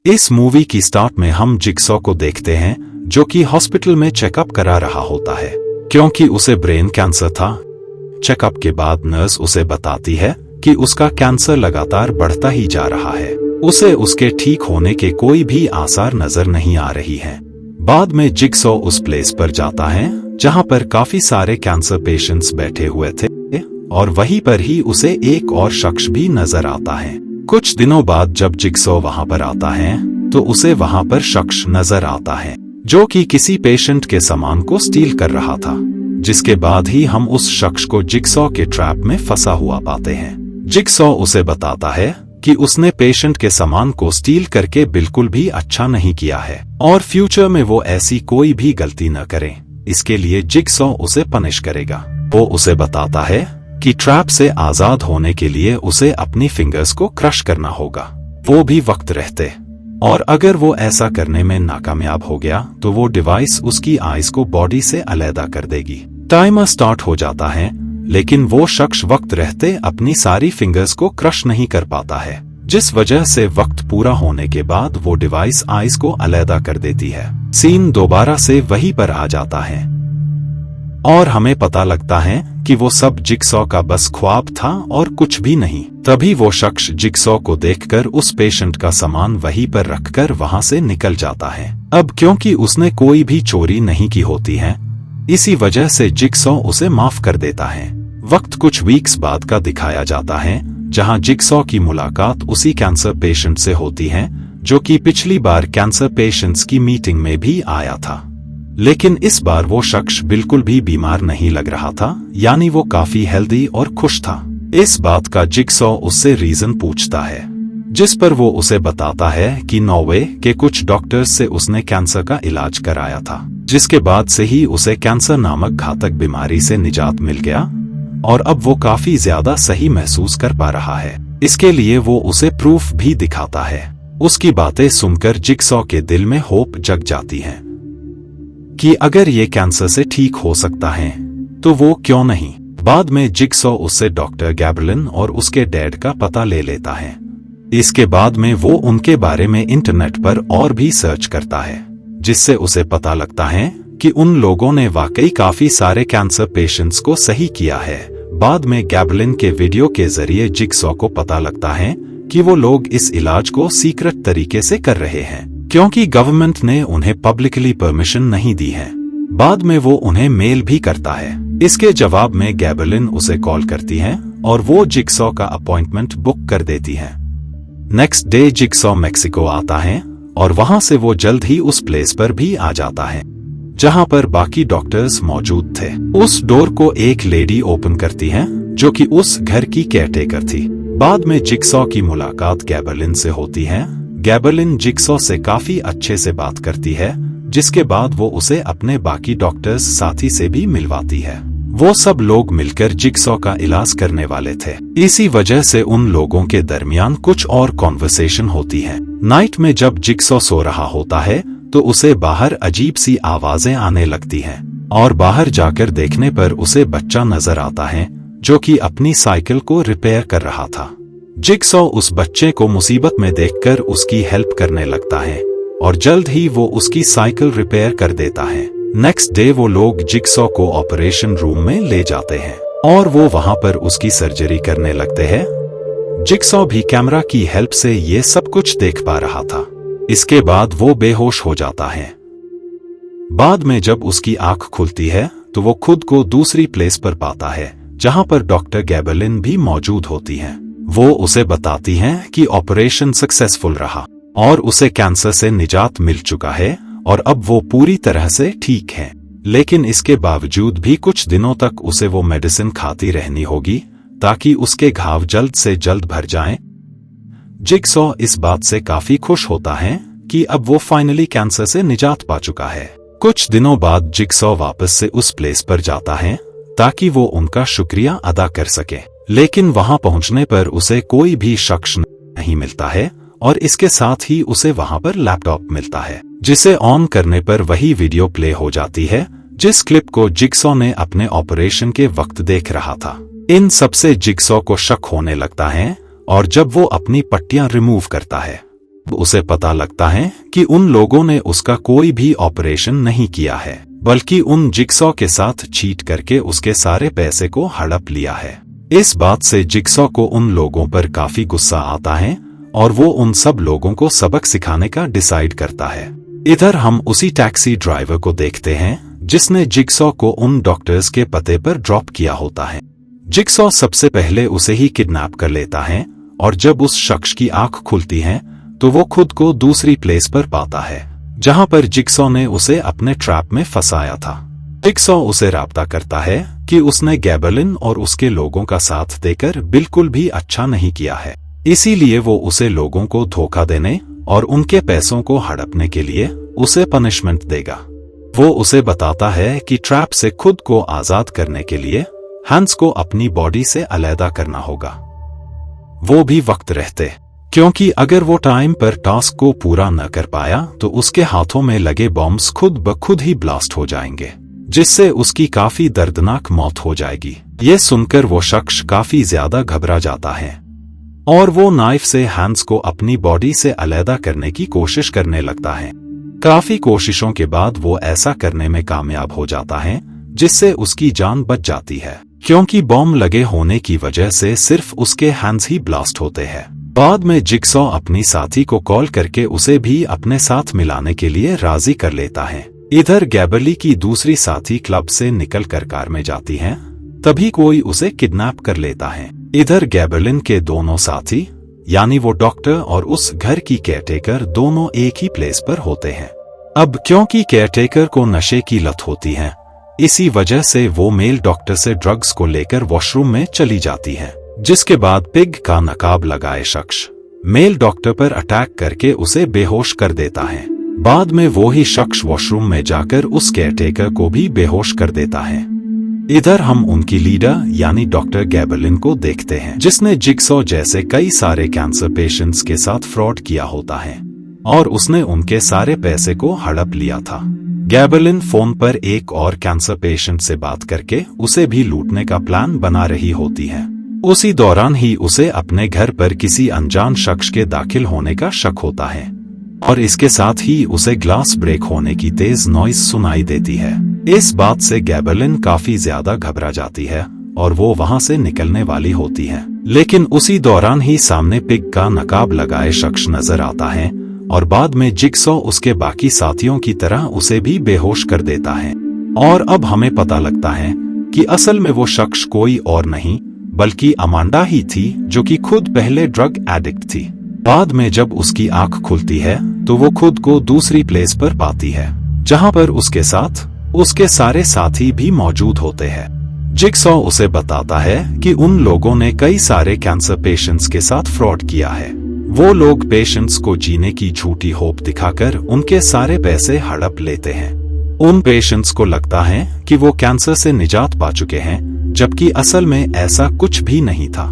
इस मूवी की स्टार्ट में हम जिगसॉ को देखते हैं जो कि हॉस्पिटल में चेकअप करा रहा होता है क्योंकि उसे ब्रेन कैंसर था। चेकअप के बाद नर्स उसे बताती है कि उसका कैंसर लगातार बढ़ता ही जा रहा है। उसे उसके ठीक होने के कोई भी आसार नजर नहीं आ रही हैं। बाद में जिगसॉ उस प्लेस पर जाता है जहां पर काफी सारे कैंसर पेशेंट्स बैठे हुए थे और वहीं पर ही उसे एक और शख्स भी नजर आता है। कुछ दिनों बाद जब जिगसॉ वहां पर आता है तो उसे वहां पर शख्स नजर आता है जो कि किसी पेशेंट के सामान को स्टील कर रहा था, जिसके बाद ही हम उस शख्स को जिगसॉ के ट्रैप में फंसा हुआ पाते हैं। जिगसॉ उसे बताता है कि उसने पेशेंट के सामान को स्टील करके बिल्कुल भी अच्छा नहीं किया है और फ्यूचर में वो ऐसी कोई भी गलती न करे। इसके लिए जिगसॉ उसे पनिश करेगा। वो उसे बताता है कि ट्रैप से आजाद होने के लिए उसे अपनी फिंगर्स को क्रश करना होगा, वो भी वक्त रहते, और अगर वो ऐसा करने में नाकामयाब हो गया तो वो डिवाइस उसकी आइज को बॉडी से अलग कर देगी। टाइमर स्टार्ट हो जाता है लेकिन वो शख्स वक्त रहते अपनी सारी फिंगर्स को क्रश नहीं कर पाता है, जिस वजह से वक्त पूरा होने के बाद वो डिवाइस आइज को अलग कर देती है। सीन दोबारा से वहीं पर आ जाता है और हमें पता लगता है कि वो सब जिगसॉ का बस ख्वाब था और कुछ भी नहीं। तभी वो शख्स जिगसॉ को देखकर उस पेशेंट का सामान वहीं पर रखकर वहां से निकल जाता है। अब क्योंकि उसने कोई भी चोरी नहीं की होती है, इसी वजह से जिगसॉ उसे माफ कर देता है। वक्त कुछ वीक्स बाद का दिखाया जाता है जहां जिगसॉ की मुलाकात उसी कैंसर पेशेंट से होती है जो कि पिछली बार कैंसर पेशेंट्स की मीटिंग में भी आया था, लेकिन इस बार वो शख्स बिल्कुल भी बीमार नहीं लग रहा था, यानी वो काफी हेल्दी और खुश था। इस बात का जिगसॉ उससे रीजन पूछता है, जिस पर वो उसे बताता है कि नॉर्वे के कुछ डॉक्टर्स से उसने कैंसर का इलाज कराया था, जिसके बाद से ही उसे कैंसर नामक घातक बीमारी से निजात मिल गया और अब वो काफी ज्यादा सही महसूस कर पा रहा है। इसके लिए वो उसे प्रूफ भी दिखाता है। उसकी बातें सुनकर जिगसॉ के दिल में होप जग जाती है कि अगर ये कैंसर से ठीक हो सकता है तो वो क्यों नहीं। बाद में जिगसॉ उससे डॉक्टर गैब्रिएल और उसके डैड का पता ले लेता है। इसके बाद में वो उनके बारे में इंटरनेट पर और भी सर्च करता है, जिससे उसे पता लगता है कि उन लोगों ने वाकई काफी सारे कैंसर पेशेंट्स को सही किया है। बाद में गैब्रिएल के वीडियो के जरिए जिगसॉ को पता लगता है कि वो लोग इस इलाज को सीक्रेट तरीके से कर रहे हैं क्योंकि गवर्नमेंट ने उन्हें पब्लिकली परमिशन नहीं दी है। बाद में वो उन्हें मेल भी करता है। इसके जवाब में गैब्रिएल उसे कॉल करती है और वो जिगसॉ का अपॉइंटमेंट बुक कर देती है। नेक्स्ट डे जिगसॉ मेक्सिको आता है और वहां से वो जल्द ही उस प्लेस पर भी आ जाता है जहां पर बाकी डॉक्टर्स मौजूद थे। उस डोर को एक लेडी ओपन करती है जो कि उस घर की केयरटेकर थी। बाद में जिगसॉ की मुलाकात गैब्रिएल से होती है। गैब्रिएल जिगसॉ से काफी अच्छे से बात करती है, जिसके बाद वो उसे अपने बाकी डॉक्टर्स साथी से भी मिलवाती है। वो सब लोग मिलकर जिगसॉ का इलाज करने वाले थे। इसी वजह से उन लोगों के दरमियान कुछ और कॉन्वर्सेशन होती है। नाइट में जब जिगसॉ सो रहा होता है तो उसे बाहर अजीब सी आवाजें आने लगती हैं और बाहर जाकर देखने पर उसे बच्चा नजर आता है जो कि अपनी साइकिल को रिपेयर कर रहा था। जिगसॉ उस बच्चे को मुसीबत में देखकर उसकी हेल्प करने लगता है और जल्द ही वो उसकी साइकिल रिपेयर कर देता है। नेक्स्ट डे वो लोग जिगसॉ को ऑपरेशन रूम में ले जाते हैं और वो वहां पर उसकी सर्जरी करने लगते हैं। जिगसॉ भी कैमरा की हेल्प से ये सब कुछ देख पा रहा था। इसके बाद वो बेहोश हो जाता है। बाद में जब उसकी आंख खुलती है तो वो खुद को दूसरी प्लेस पर पाता है जहां पर डॉक्टर गैब्रिएल भी मौजूद होती हैं। वो उसे बताती हैं कि ऑपरेशन सक्सेसफुल रहा और उसे कैंसर से निजात मिल चुका है और अब वो पूरी तरह से ठीक है, लेकिन इसके बावजूद भी कुछ दिनों तक उसे वो मेडिसिन खाती रहनी होगी ताकि उसके घाव जल्द से जल्द भर जाएं। जिगसॉ इस बात से काफी खुश होता है कि अब वो फाइनली कैंसर से निजात पा चुका है। कुछ दिनों बाद जिगसॉ वापस से उस प्लेस पर जाता है ताकि वो उनका शुक्रिया अदा कर सके, लेकिन वहां पहुंचने पर उसे कोई भी शख्स नहीं मिलता है और इसके साथ ही उसे वहां पर लैपटॉप मिलता है, जिसे ऑन करने पर वही वीडियो प्ले हो जाती है जिस क्लिप को जिगसॉ ने अपने ऑपरेशन के वक्त देख रहा था। इन सबसे जिगसॉ को शक होने लगता है और जब वो अपनी पट्टियां रिमूव करता है, उसे पता लगता है कि उन लोगों ने उसका कोई भी ऑपरेशन नहीं किया है, बल्कि उन जिगसॉ के साथ चीट करके उसके सारे पैसे को हड़प लिया है। इस बात से जिगसॉ को उन लोगों पर काफी गुस्सा आता है और वो उन सब लोगों को सबक सिखाने का डिसाइड करता है। इधर हम उसी टैक्सी ड्राइवर को देखते हैं जिसने जिगसॉ को उन डॉक्टर्स के पते पर ड्रॉप किया होता है। जिगसॉ सबसे पहले उसे ही किडनैप कर लेता है और जब उस शख्स की आंख खुलती है तो वो खुद को दूसरी प्लेस पर पाता है जहां पर जिगसॉ ने उसे अपने ट्रैप में फंसाया था। जिगसॉ उसे राब्ता करता है कि उसने गैबरलिन और उसके लोगों का साथ देकर बिल्कुल भी अच्छा नहीं किया है, इसीलिए वो उसे लोगों को धोखा देने और उनके पैसों को हड़पने के लिए उसे पनिशमेंट देगा। वो उसे बताता है कि ट्रैप से खुद को आजाद करने के लिए हैंस को अपनी बॉडी से अलग करना होगा, वो भी वक्त रहते, क्योंकि अगर वो टाइम पर टास्क को पूरा न कर पाया तो उसके हाथों में लगे बॉम्ब्स खुद ब खुद ही ब्लास्ट हो जाएंगे, जिससे उसकी काफी दर्दनाक मौत हो जाएगी। ये सुनकर वो शख्स काफी ज्यादा घबरा जाता है और वो नाइफ से हैंस को अपनी बॉडी से अलग करने की कोशिश करने लगता है। काफी कोशिशों के बाद वो ऐसा करने में कामयाब हो जाता है, जिससे उसकी जान बच जाती है, क्योंकि बॉम्ब लगे होने की वजह से सिर्फ उसके हैंड्स ही ब्लास्ट होते हैं। बाद में जिगसॉ अपनी साथी को कॉल करके उसे भी अपने साथ मिलाने के लिए राजी कर लेता है। इधर गैबरली की दूसरी साथी क्लब से निकलकर कार में जाती है, तभी कोई उसे किडनैप कर लेता है। इधर गैबरलिन के दोनों साथी यानी वो डॉक्टर और उस घर की केयरटेकर दोनों एक ही प्लेस पर होते हैं। अब क्योंकि केयरटेकर को नशे की लत होती है, इसी वजह से वो मेल डॉक्टर से ड्रग्स को लेकर वॉशरूम में चली जाती है, जिसके बाद पिग का नकाब लगाए शख्स मेल डॉक्टर पर अटैक करके उसे बेहोश कर देता है। बाद में वो ही शख्स वॉशरूम में जाकर उस केयरटेकर को भी बेहोश कर देता है। इधर हम उनकी लीडर यानी डॉक्टर गैबरलिन को देखते हैं, जिसने जिगसॉ जैसे कई सारे कैंसर पेशेंट्स के साथ फ्रॉड किया होता है और उसने उनके सारे पैसे को हड़प लिया था। गैबरलिन फोन पर एक और कैंसर पेशेंट से बात करके उसे भी लूटने का प्लान बना रही होती है। उसी दौरान ही उसे अपने घर पर किसी अनजान शख्स के दाखिल होने का शक होता है और इसके साथ ही उसे ग्लास ब्रेक होने की तेज नॉइज सुनाई देती है। इस बात से गैबरलिन काफी ज्यादा घबरा जाती है और वो वहां से निकलने वाली होती है, लेकिन उसी दौरान ही सामने पिग का नकाब लगाए शख्स नजर आता है और बाद में जिगसॉ उसके बाकी साथियों की तरह उसे भी बेहोश कर देता है। और अब हमें पता लगता है कि असल में वो शख्स कोई और नहीं बल्कि अमांडा ही थी, जो कि खुद पहले ड्रग एडिक्ट थी। बाद में जब उसकी आंख खुलती है तो वो खुद को दूसरी प्लेस पर पाती है, जहां पर उसके साथ उसके सारे साथी भी मौजूद होते हैं। जिगसॉ उसे बताता है कि उन लोगों ने कई सारे कैंसर पेशेंट्स के साथ फ्रॉड किया है। वो लोग पेशेंट्स को जीने की झूठी होप दिखाकर उनके सारे पैसे हड़प लेते हैं। उन पेशेंट्स को लगता है कि वो कैंसर से निजात पा चुके हैं, जबकि असल में ऐसा कुछ भी नहीं था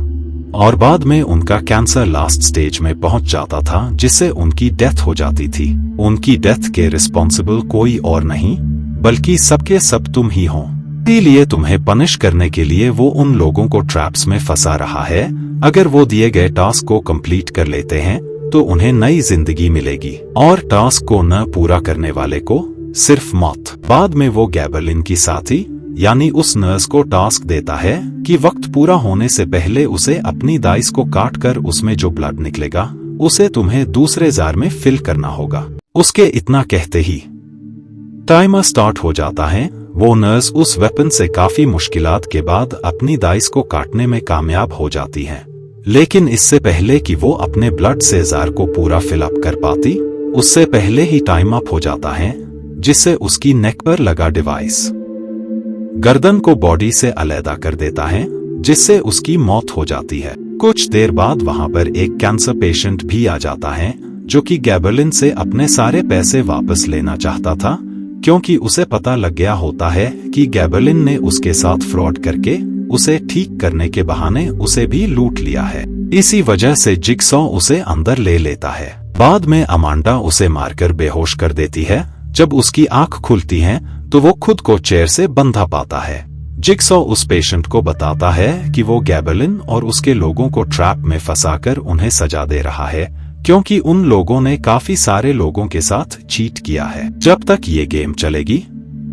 और बाद में उनका कैंसर लास्ट स्टेज में पहुंच जाता था, जिससे उनकी डेथ हो जाती थी। उनकी डेथ के रिस्पॉन्सिबल कोई और नहीं बल्कि सबके सब तुम ही हो, इसीलिए तुम्हें पनिश करने के लिए वो उन लोगों को ट्रैप्स में फंसा रहा है। अगर वो दिए गए टास्क को कंप्लीट कर लेते हैं तो उन्हें नई जिंदगी मिलेगी और टास्क को न पूरा करने वाले को सिर्फ मौत। बाद में वो गैबरलिन की साथी यानी उस नर्स को टास्क देता है कि वक्त पूरा होने से पहले उसे अपनी दाइस को काट कर उसमें जो ब्लड निकलेगा उसे तुम्हें दूसरे जार में फिल करना होगा। उसके इतना कहते ही टाइमर स्टार्ट हो जाता है। वो नर्स उस वेपन से काफी मुश्किलात के बाद अपनी दाइस को काटने में कामयाब हो जाती है, लेकिन इससे पहले कि वो अपने ब्लड से जार को पूरा फिलअप कर पाती, उससे पहले ही टाइम अप हो जाता है, जिससे उसकी नेक पर लगा डिवाइस गर्दन को बॉडी से अलग कर देता है, जिससे उसकी मौत हो जाती है। कुछ देर बाद वहां पर एक कैंसर पेशेंट भी आ जाता है, जो कि गैबरलिन से अपने सारे पैसे वापस लेना चाहता था, क्योंकि उसे पता लग गया होता है कि गैबरलिन ने उसके साथ फ्रॉड करके उसे ठीक करने के बहाने उसे भी लूट लिया है। इसी वजह से जिगसॉ उसे अंदर ले लेता है। बाद में अमांडा उसे मारकर बेहोश कर देती है। जब उसकी आंख खुलती है तो वो खुद को चेयर से बंधा पाता है। जिगसॉ उस पेशेंट को बताता है कि वो गैबरलिन और उसके लोगों को ट्रैप में फंसाकर उन्हें सजा दे रहा है, क्योंकि उन लोगों ने काफी सारे लोगों के साथ चीट किया है। जब तक ये गेम चलेगी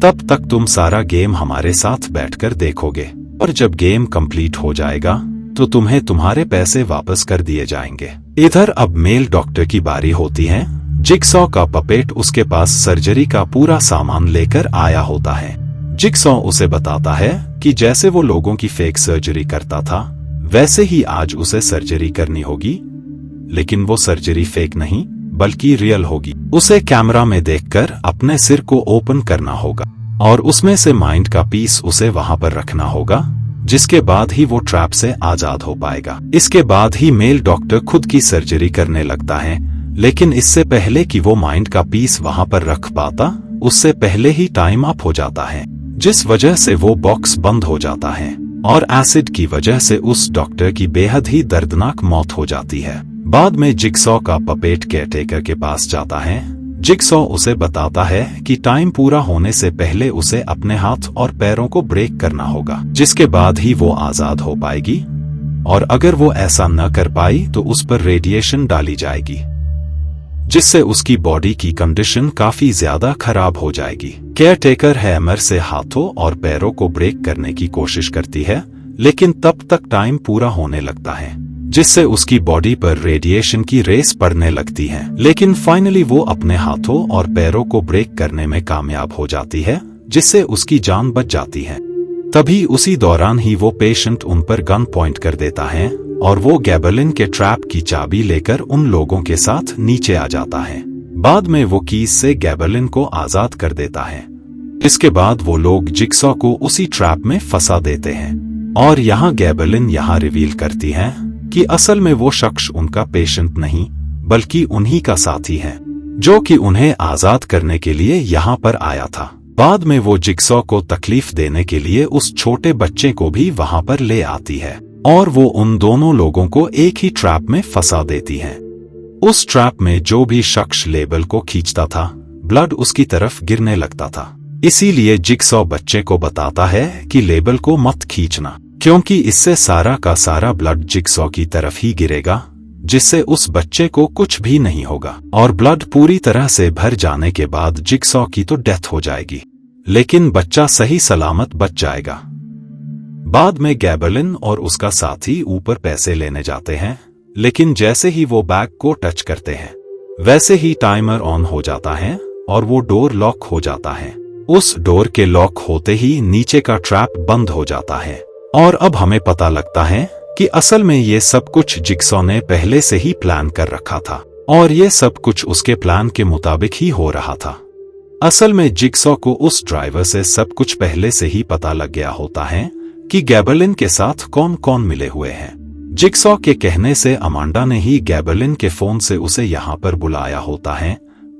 तब तक तुम सारा गेम हमारे साथ बैठकर देखोगे, और जब गेम कंप्लीट हो जाएगा तो तुम्हें तुम्हारे पैसे वापस कर दिए जाएंगे। इधर अब मेल डॉक्टर की बारी होती है। जिगसॉ का पपेट उसके पास सर्जरी का पूरा सामान लेकर आया होता है। जिगसॉ उसे बताता है कि जैसे वो लोगों की फेक सर्जरी करता था वैसे ही आज उसे सर्जरी करनी होगी, लेकिन वो सर्जरी फेक नहीं बल्कि रियल होगी। उसे कैमरा में देखकर अपने सिर को ओपन करना होगा और उसमें से माइंड का पीस उसे वहां पर रखना होगा, जिसके बाद ही वो ट्रैप से आजाद हो पाएगा। इसके बाद ही मेल डॉक्टर खुद की सर्जरी करने लगता है, लेकिन इससे पहले कि वो माइंड का पीस वहां पर रख पाता उससे पहले ही टाइम अप हो जाता है, जिस वजह से वो बॉक्स बंद हो जाता है और एसिड की वजह से उस डॉक्टर की बेहद ही दर्दनाक मौत हो जाती है। बाद में जिगसॉ का पपेट केयरटेकर के पास जाता है। जिगसॉ उसे बताता है कि टाइम पूरा होने से पहले उसे अपने हाथ और पैरों को ब्रेक करना होगा, जिसके बाद ही वो आजाद हो पाएगी, और अगर वो ऐसा न कर पाई तो उस पर रेडिएशन डाली जाएगी, जिससे उसकी बॉडी की कंडीशन काफी ज्यादा खराब हो जाएगी। केयरटेकर हैमर से हाथों और पैरों को ब्रेक करने की कोशिश करती है, लेकिन तब तक टाइम पूरा होने लगता है, जिससे उसकी बॉडी पर रेडिएशन की रेस पड़ने लगती है। लेकिन फाइनली वो अपने हाथों और पैरों को ब्रेक करने में कामयाब हो जाती है, जिससे उसकी जान बच जाती है। तभी उसी दौरान ही वो पेशेंट उन पर गन पॉइंट कर देता है और वो गैबलिन के ट्रैप की चाबी लेकर उन लोगों के साथ नीचे आ जाता है। बाद में वो कीज से गैबलिन को आजाद कर देता है। इसके बाद वो लोग जिगसॉ को उसी ट्रैप में फंसा देते हैं और यहाँ गैबलिन यहाँ रिवील करती है कि असल में वो शख्स उनका पेशेंट नहीं बल्कि उन्हीं का साथी है, जो कि उन्हें आजाद करने के लिए यहाँ पर आया था। बाद में वो जिगसॉ को तकलीफ देने के लिए उस छोटे बच्चे को भी वहां पर ले आती है और वो उन दोनों लोगों को एक ही ट्रैप में फंसा देती है। उस ट्रैप में जो भी शख्स लेबल को खींचता था ब्लड उसकी तरफ गिरने लगता था, इसीलिए जिगसॉ बच्चे को बताता है कि लेबल को मत खींचना, क्योंकि इससे सारा का सारा ब्लड जिगसॉ की तरफ ही गिरेगा, जिससे उस बच्चे को कुछ भी नहीं होगा और ब्लड पूरी तरह से भर जाने के बाद जिगसॉ की तो डेथ हो जाएगी, लेकिन बच्चा सही सलामत बच जाएगा। बाद में गैबलिन और उसका साथी ऊपर पैसे लेने जाते हैं, लेकिन जैसे ही वो बैग को टच करते हैं वैसे ही टाइमर ऑन हो जाता है और वो डोर लॉक हो जाता है। उस डोर के लॉक होते ही नीचे का ट्रैप बंद हो जाता है और अब हमें पता लगता है कि असल में ये सब कुछ जिगसॉ ने पहले से ही प्लान कर रखा था और ये सब कुछ उसके प्लान के मुताबिक ही हो रहा था। असल में जिगसॉ को उस ड्राइवर से सब कुछ पहले से ही पता लग गया होता है कि गैबलिन के साथ कौन कौन मिले हुए हैं। जिगसॉ के कहने से अमांडा ने ही गैबलिन के फोन से उसे यहाँ पर बुलाया होता है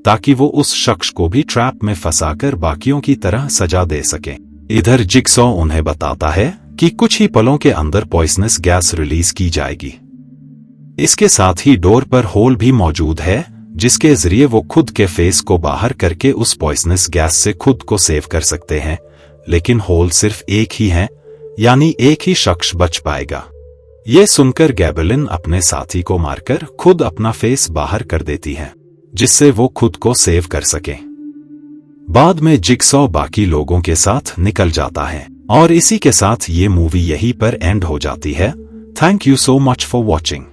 ताकि वो उस शख्स को भी ट्रैप में फंसाकर बाकियों की तरह सजा दे सके। इधर जिगसॉ उन्हें बताता है कि कुछ ही पलों के अंदर पॉइजनस गैस रिलीज की जाएगी। इसके साथ ही डोर पर होल भी मौजूद है, जिसके जरिए वो खुद के फेस को बाहर करके उस पॉइजनस गैस से खुद को सेव कर सकते हैं, लेकिन होल सिर्फ एक ही है, यानी एक ही शख्स बच पाएगा। ये सुनकर गैबलिन अपने साथी को मारकर खुद अपना फेस बाहर कर देती है, जिससे वो खुद को सेव कर सके। बाद में जिगसॉ बाकी लोगों के साथ निकल जाता है और इसी के साथ ये मूवी यहीं पर एंड हो जाती है। Thank you so much for watching.